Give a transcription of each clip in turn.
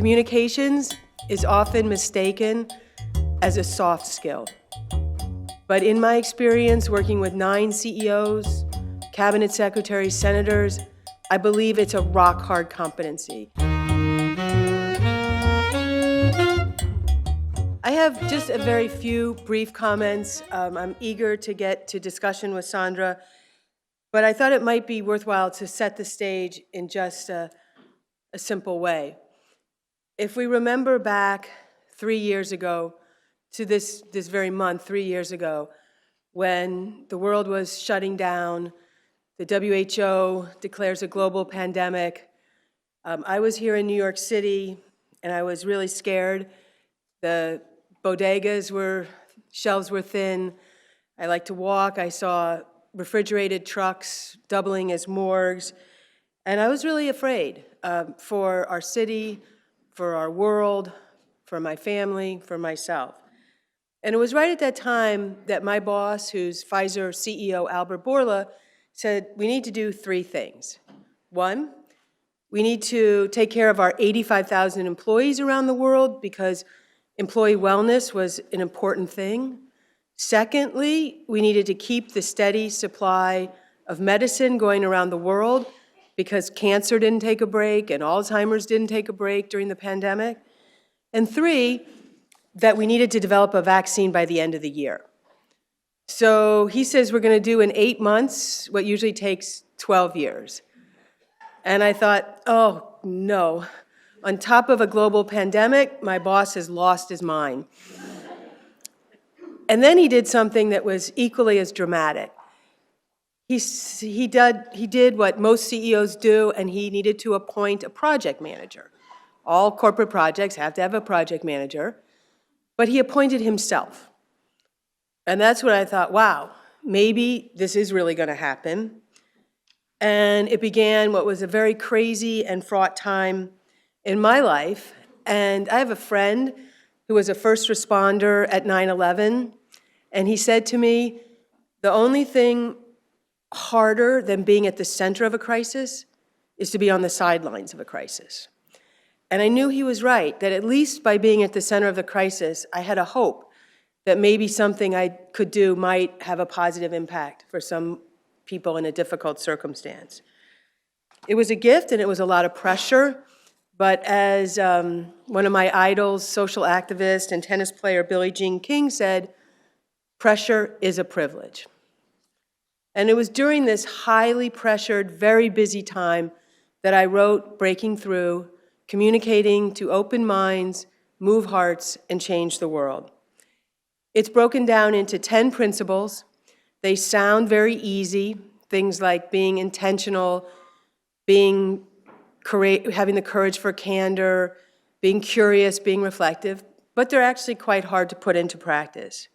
Communications is often mistaken as a soft skill. But in my experience working with 9 CEOs, cabinet secretaries, senators, I believe it's a rock-hard competency. I have just a very few brief comments. I'm eager to get to discussion with Sandra, but I thought it might be worthwhile to set the stage in just a simple way. If we remember back 3 years ago, to this very month, 3 years ago, when the world was shutting down, the WHO declares a global pandemic. I was here in New York City, and I was really scared. The shelves were thin. I like to walk. I saw refrigerated trucks doubling as morgues, and I was really afraid for our city, for our world, for my family, for myself. And it was right at that time that my boss, who's Pfizer CEO Albert Bourla, said, we need to do 3 things. 1, we need to take care of our 85,000 employees around the world because employee wellness was an important thing. Secondly, we needed to keep the steady supply of medicine going around the world because cancer didn't take a break and Alzheimer's didn't take a break during the pandemic. And 3, that we needed to develop a vaccine by the end of the year. So he says we're going to do in 8 months what usually takes 12 years. And I thought, oh, no. On top of a global pandemic, my boss has lost his mind. And then he did something that was equally as dramatic. He did what most CEOs do, and he needed to appoint a project manager. All corporate projects have to have a project manager, but he appointed himself. And that's when I thought, wow, maybe this is really going to happen. And it began what was a very crazy and fraught time in my life. And I have a friend who was a first responder at 9/11, and he said to me, the only thing harder than being at the center of a crisis is to be on the sidelines of a crisis. And I knew he was right, that at least by being at the center of the crisis, I had a hope that maybe something I could do might have a positive impact for some people in a difficult circumstance. It was a gift and it was a lot of pressure, but as one of my idols, social activist and tennis player Billie Jean King said, pressure is a privilege. And it was during this highly pressured, very busy time that I wrote Breaking Through, Communicating to Open Minds, Move Hearts, and Change the World. It's broken down into 10 principles. They sound very easy, things like being intentional, having the courage for candor, being curious, being reflective, but they're actually quite hard to put into practice.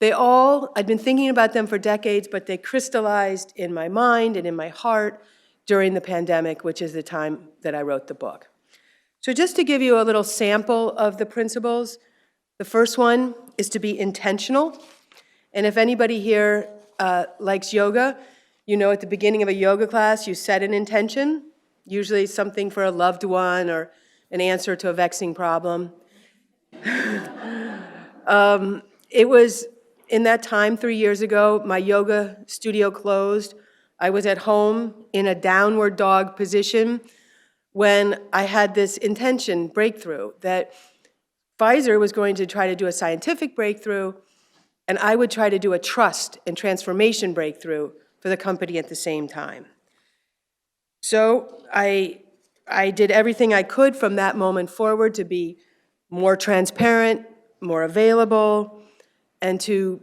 I'd been thinking about them for decades, but they crystallized in my mind and in my heart during the pandemic, which is the time that I wrote the book. So just to give you a little sample of the principles, the first one is to be intentional. And if anybody here likes yoga, you know at the beginning of a yoga class, you set an intention, usually something for a loved one or an answer to a vexing problem. It was in that time, 3 years ago, my yoga studio closed. I was at home in a downward dog position when I had this intention breakthrough that Pfizer was going to try to do a scientific breakthrough, and I would try to do a trust and transformation breakthrough for the company at the same time. So I did everything I could from that moment forward to be more transparent, more available, and to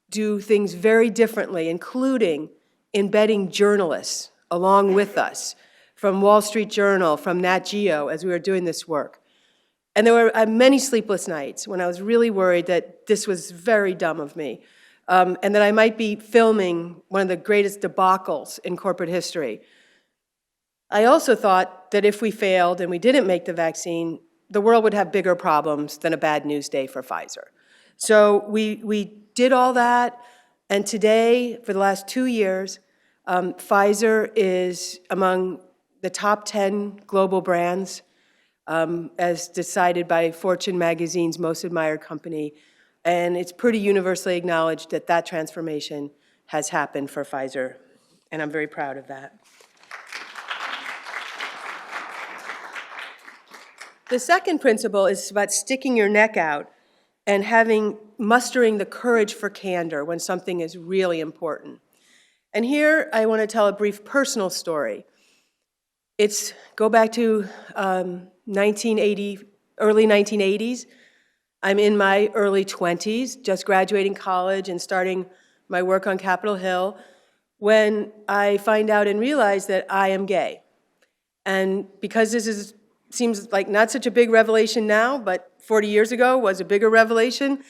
do things very differently, including embedding journalists along with us from Wall Street Journal, from Nat Geo, as we were doing this work. And there were many sleepless nights when I was really worried that this was very dumb of me, and that I might be filming one of the greatest debacles in corporate history. I also thought that if we failed and we didn't make the vaccine, the world would have bigger problems than a bad news day for Pfizer. So we did all that, and today, for the last 2 years, Pfizer is among the top 10 global brands. as decided by Fortune magazine's Most Admired Company. And it's pretty universally acknowledged that that transformation has happened for Pfizer, and I'm very proud of that. The second principle is about sticking your neck out and mustering the courage for candor when something is really important. And here I want to tell a brief personal story. Go back to 1980, early 1980s. I'm in my early 20s, just graduating college and starting my work on Capitol Hill, when I find out and realize that I am gay. And because seems like not such a big revelation now, but 40 years ago was a bigger revelation.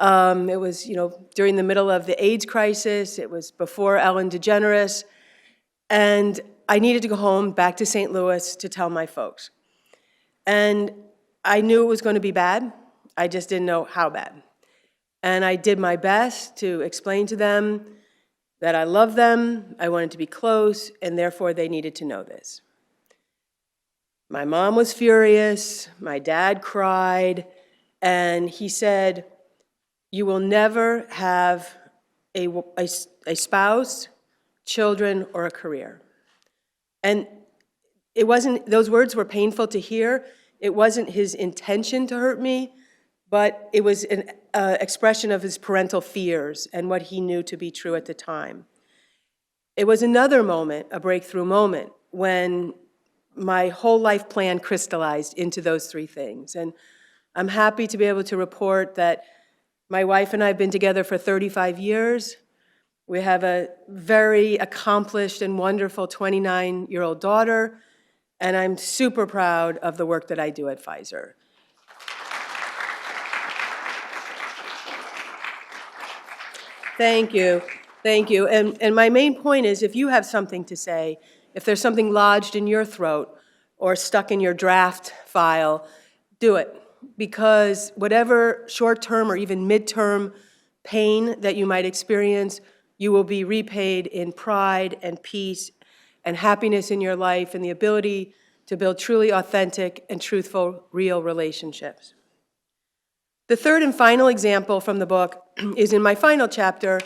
It was, during the middle of the AIDS crisis. It was before Ellen DeGeneres. And I needed to go home back to St. Louis to tell my folks. And I knew it was going to be bad. I just didn't know how bad. And I did my best to explain to them that I loved them, I wanted to be close, and therefore they needed to know this. My mom was furious, my dad cried, and he said, "You will never have a spouse, children, or a career." And those words were painful to hear. It wasn't his intention to hurt me, but it was an expression of his parental fears and what he knew to be true at the time. It was another moment, a breakthrough moment, when my whole life plan crystallized into those three things. And I'm happy to be able to report that my wife and I have been together for 35 years. We have a very accomplished and wonderful 29-year-old daughter, and I'm super proud of the work that I do at Pfizer. Thank you. Thank you. And my main point is, if you have something to say, if there's something lodged in your throat or stuck in your draft file, do it. Because whatever short-term or even mid-term pain that you might experience, you will be repaid in pride and peace and happiness in your life and the ability to build truly authentic and truthful, real relationships. The third and final example from the book is in my final chapter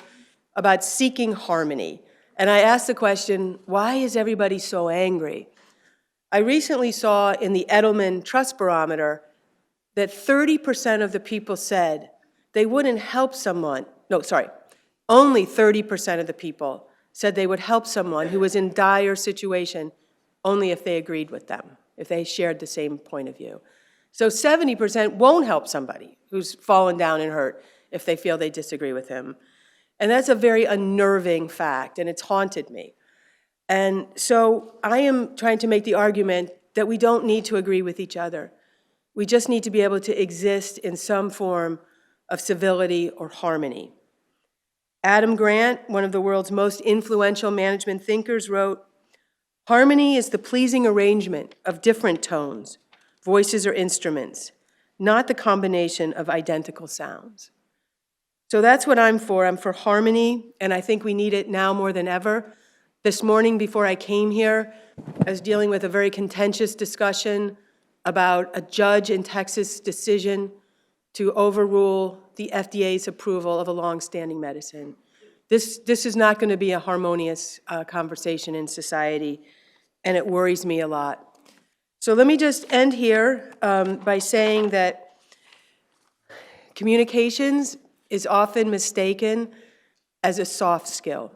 about seeking harmony. And I asked the question, why is everybody so angry? I recently saw in the Edelman Trust Barometer that 30% of the people said they wouldn't help someone. Only 30% of the people said they would help someone who was in dire situation only if they agreed with them, if they shared the same point of view. So 70% won't help somebody who's fallen down and hurt if they feel they disagree with him. And that's a very unnerving fact, and it's haunted me. And so I am trying to make the argument that we don't need to agree with each other. We just need to be able to exist in some form of civility or harmony. Adam Grant, one of the world's most influential management thinkers, wrote, "Harmony is the pleasing arrangement of different tones, voices or instruments, not the combination of identical sounds." So that's what I'm for. I'm for harmony, and I think we need it now more than ever. This morning before I came here, I was dealing with a very contentious discussion about a judge in Texas' decision to overrule the FDA's approval of a long-standing medicine. This is not going to be a harmonious conversation in society, and it worries me a lot. So let me just end here by saying that communications is often mistaken as a soft skill.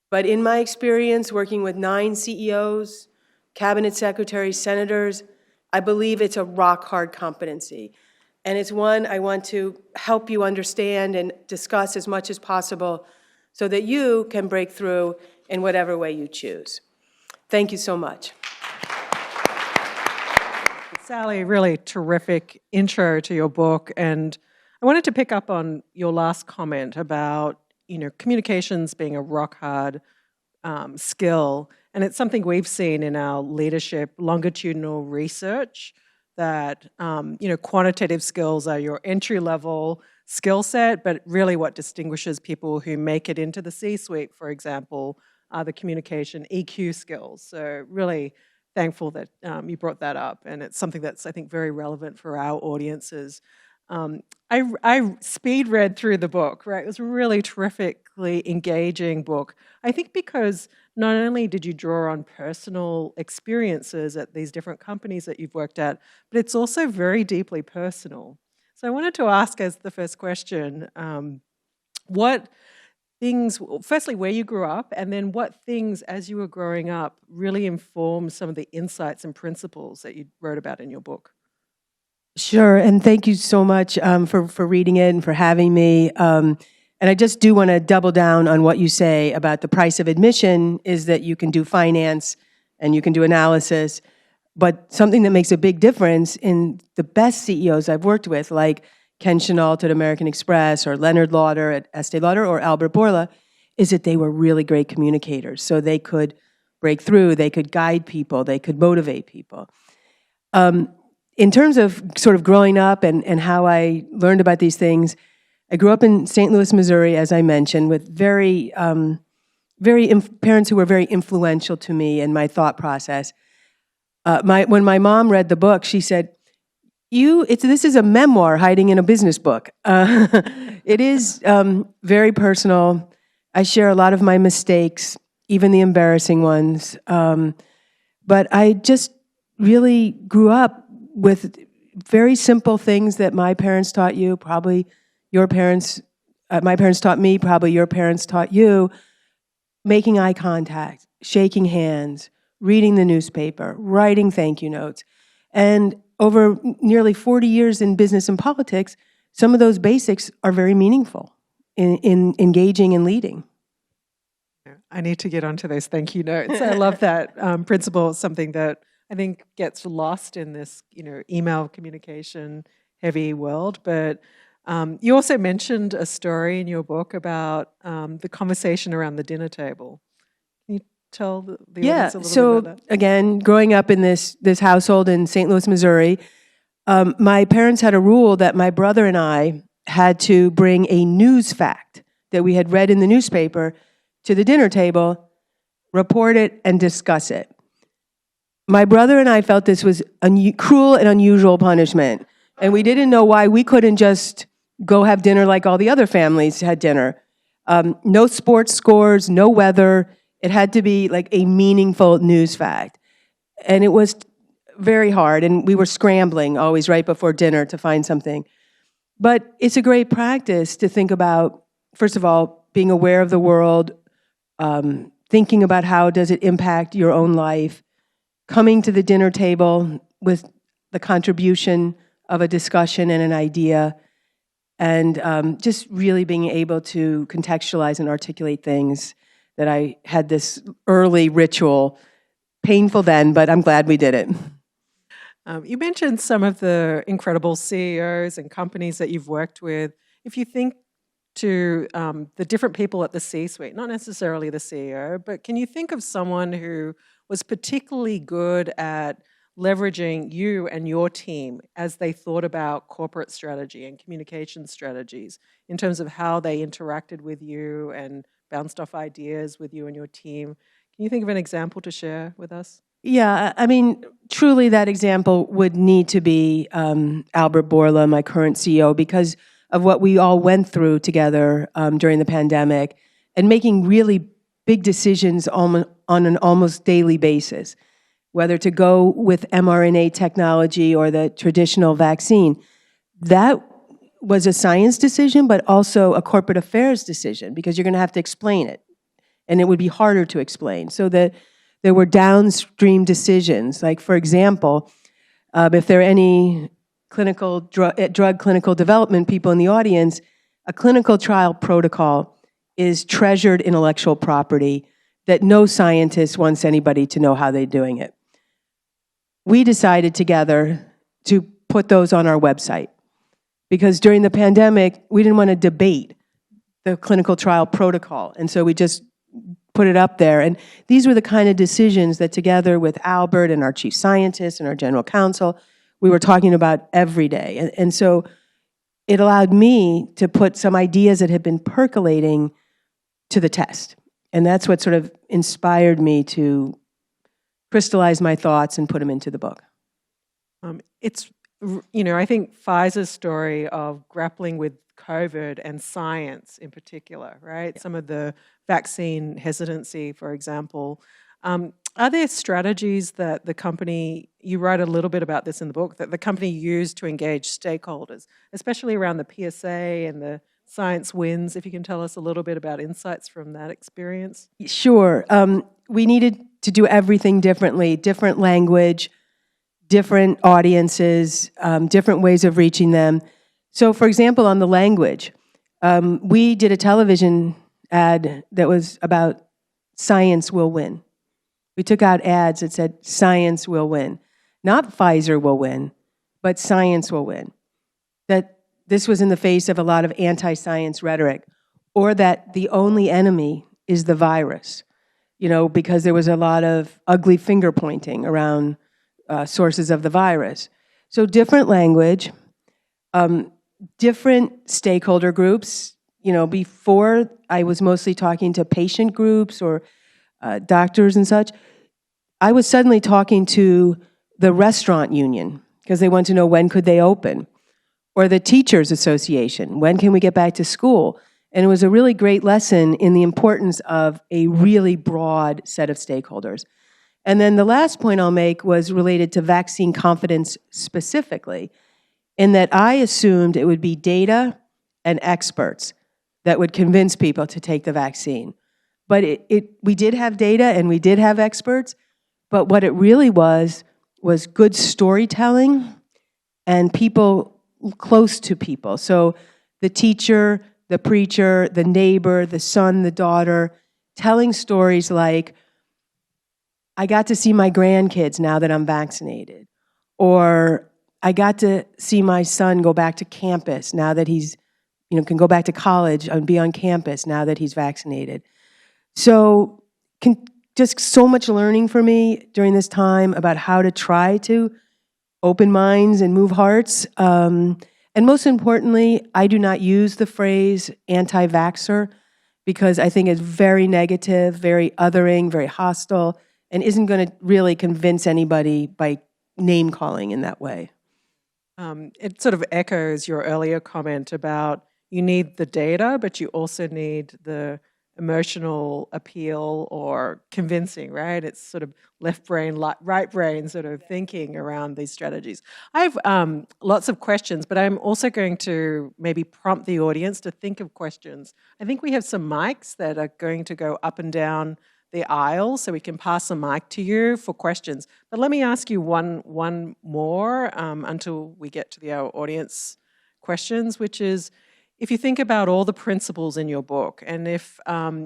But in my experience working with 9 CEOs, cabinet secretaries, senators, I believe it's a rock-hard competency. And it's one I want to help you understand and discuss as much as possible so that you can break through in whatever way you choose. Thank you so much. Sally, really terrific intro to your book. And I wanted to pick up on your last comment about, communications being a rock-hard skill. And it's something we've seen in our leadership longitudinal research that, quantitative skills are your entry-level skill set, but really what distinguishes people who make it into the C-suite, for example, are the communication EQ skills. So really, thankful that you brought that up, and it's something that's, I think, very relevant for our audiences. I speed read through the book, right? It was a really terrifically engaging book. I think because not only did you draw on personal experiences at these different companies that you've worked at, but it's also very deeply personal. So I wanted to ask as the first question, what things, firstly, where you grew up, and then what things as you were growing up really informed some of the insights and principles that you wrote about in your book? Sure, and thank you so much for reading it and for having me. And I just do want to double down on what you say about the price of admission is that you can do finance and you can do analysis, but something that makes a big difference in the best CEOs I've worked with, like Ken Chenault at American Express or Leonard Lauder at Estee Lauder or Albert Bourla, is that they were really great communicators. So they could break through, they could guide people, they could motivate people. In terms of sort of growing up and how I learned about these things, I grew up in St. Louis, Missouri, as I mentioned, with parents who were very influential to me and my thought process. When my mom read the book, she said, this is a memoir hiding in a business book. It is very personal. I share a lot of my mistakes, even the embarrassing ones. But I just really grew up with very simple things that my parents taught you, probably your parents, my parents taught me, probably your parents taught you, making eye contact, shaking hands, reading the newspaper, writing thank you notes. And over nearly 40 years in business and politics, some of those basics are very meaningful in engaging and leading. I need to get onto those thank you notes. I love that principle. It's something that I think gets lost in this, email communication heavy world. But you also mentioned a story in your book about the conversation around the dinner table. Can you tell the audience a little bit about that? So again, growing up in this household in St. Louis, Missouri, my parents had a rule that my brother and I had to bring a news fact that we had read in the newspaper to the dinner table, report it, and discuss it. My brother and I felt this was cruel and unusual punishment, and we didn't know why we couldn't just go have dinner like all the other families had dinner. No sports scores, no weather. It had to be like a meaningful news fact. And it was very hard, and we were scrambling always right before dinner to find something. But it's a great practice to think about, first of all, being aware of the world, thinking about how does it impact your own life, coming to the dinner table with the contribution of a discussion and an idea, and just really being able to contextualize and articulate things. That I had this early ritual, painful then, but I'm glad we did it. You mentioned some of the incredible CEOs and companies that you've worked with. If you think to the different people at the C-suite, not necessarily the CEO, but can you think of someone who was particularly good at leveraging you and your team as they thought about corporate strategy and communication strategies in terms of how they interacted with you and bounced off ideas with you and your team? Can you think of an example to share with us? Yeah, I mean, truly that example would need to be Albert Bourla, my current CEO, because of what we all went through together during the pandemic and making really big decisions on an almost daily basis, whether to go with mRNA technology or the traditional vaccine. That was a science decision, but also a corporate affairs decision, because you're going to have to explain it, and it would be harder to explain. So that there were downstream decisions, like, for example, if there are any drug clinical development people in the audience, a clinical trial protocol is treasured intellectual property that no scientist wants anybody to know how they're doing it. We decided together to put those on our website because during the pandemic, we didn't want to debate the clinical trial protocol, and so we just put it up there. And these were the kind of decisions that together with Albert and our chief scientist and our general counsel, we were talking about every day. And so it allowed me to put some ideas that had been percolating to the test. And that's what sort of inspired me to crystallize my thoughts and put them into the book. I think Pfizer's story of grappling with COVID and science in particular, right? Yeah. Some of the vaccine hesitancy, for example. Are there strategies that the company, you write a little bit about this in the book, that the company used to engage stakeholders, especially around the PSA and the science wins? If you can tell us a little bit about insights from that experience. Sure. We needed to do everything differently, different language, different audiences, different ways of reaching them. So, for example, on the language, we did a television ad that was about science will win. We took out ads that said science will win. Not Pfizer will win, but science will win. That this was in the face of a lot of anti-science rhetoric, or that the only enemy is the virus, because there was a lot of ugly finger pointing around sources of the virus. So different language, different stakeholder groups. Before I was mostly talking to patient groups or doctors and such. I was suddenly talking to the restaurant union because they want to know when could they open, or the teachers association, when can we get back to school? And it was a really great lesson in the importance of a really broad set of stakeholders. And then the last point I'll make was related to vaccine confidence specifically, in that I assumed it would be data and experts that would convince people to take the vaccine. But we did have data and we did have experts, but what it really was good storytelling and people close to people. So the teacher, the preacher, the neighbor, the son, the daughter, telling stories like, I got to see my grandkids now that I'm vaccinated. Or I got to see my son go back to campus now that he's, can go back to college and be on campus now that he's vaccinated. So just so much learning for me during this time about how to try to open minds and move hearts. And most importantly, I do not use the phrase anti-vaxxer because I think it's very negative, very othering, very hostile, and isn't going to really convince anybody by name calling in that way. It sort of echoes your earlier comment about you need the data, but you also need the emotional appeal or convincing, right? It's sort of left brain, right brain sort of thinking around these strategies. I have lots of questions, but I'm also going to maybe prompt the audience to think of questions. I think we have some mics that are going to go up and down the aisle, so we can pass a mic to you for questions. But let me ask you one more until we get to our audience questions, which is, if you think about all the principles in your book, and if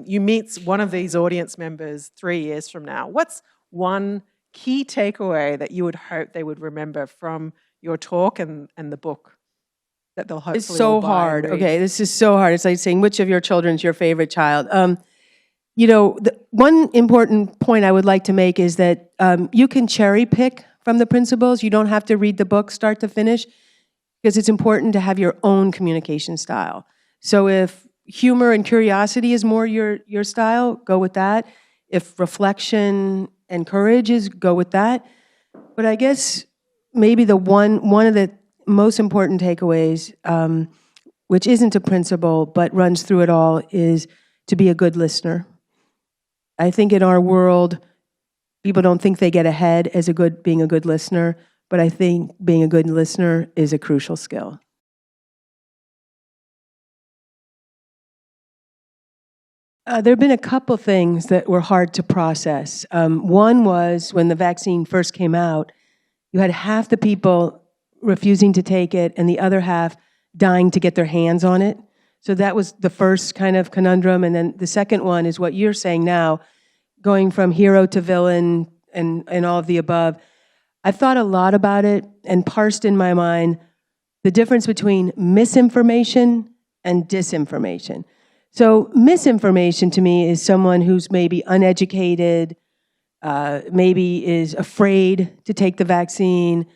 you meet one of these audience members 3 years from now, what's one key takeaway that you would hope they would remember from your talk and the book that they'll hopefully It's so hard. Okay, this is so hard. It's like saying, which of your children is your favorite child? The one important point I would like to make is that you can cherry pick from the principles. You don't have to read the book start to finish, because it's important to have your own communication style. So if humor and curiosity is more your style, go with that. If reflection and courage is, go with that. But I guess maybe one of the most important takeaways, which isn't a principle but runs through it all, is to be a good listener. I think in our world, people don't think they get ahead as being a good listener. But I think being a good listener is a crucial skill. There have been a couple things that were hard to process. One was when the vaccine first came out, you had half the people refusing to take it and the other half dying to get their hands on it. So that was the first kind of conundrum. And then the second one is what you're saying now, going from hero to villain and all of the above. I've thought a lot about it and parsed in my mind the difference between misinformation and disinformation. So misinformation to me is someone who's maybe uneducated, maybe is afraid to take the vaccine,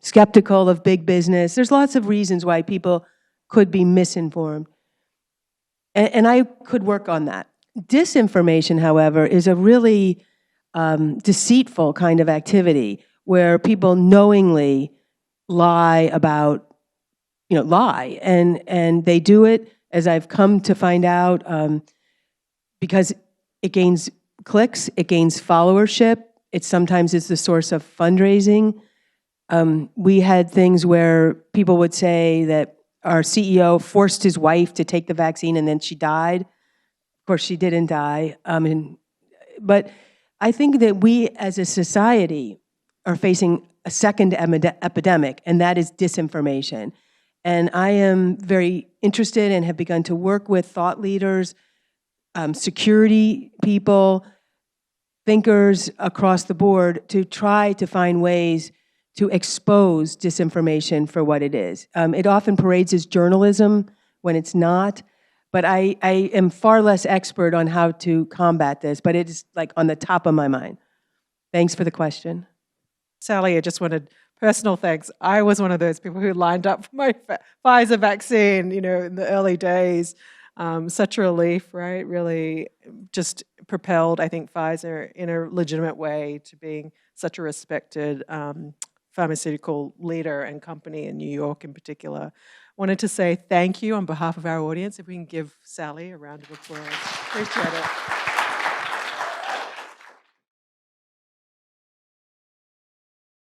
skeptical of big business. There's lots of reasons why people could be misinformed. And I could work on that. Disinformation, however, is a really deceitful kind of activity where people knowingly lie about, lie. And they do it, as I've come to find out, because it gains clicks, it gains followership, it sometimes is the source of fundraising. We had things where people would say that our CEO forced his wife to take the vaccine and then she died. Of course, she didn't die. But I think that we as a society are facing a second epidemic, and that is disinformation. And I am very interested and have begun to work with thought leaders, security people, thinkers across the board to try to find ways to expose disinformation for what it is. It often parades as journalism when it's not, but I am far less expert on how to combat this, but it is like on the top of my mind. Thanks for the question. Sally, I just wanted personal thanks. I was one of those people who lined up for my Pfizer vaccine, in the early days. Such a relief, right? Really just propelled, I think, Pfizer in a legitimate way to being such a respected pharmaceutical leader and company in New York in particular. Wanted to say thank you on behalf of our audience. If we can give Sally a round of applause. Appreciate it.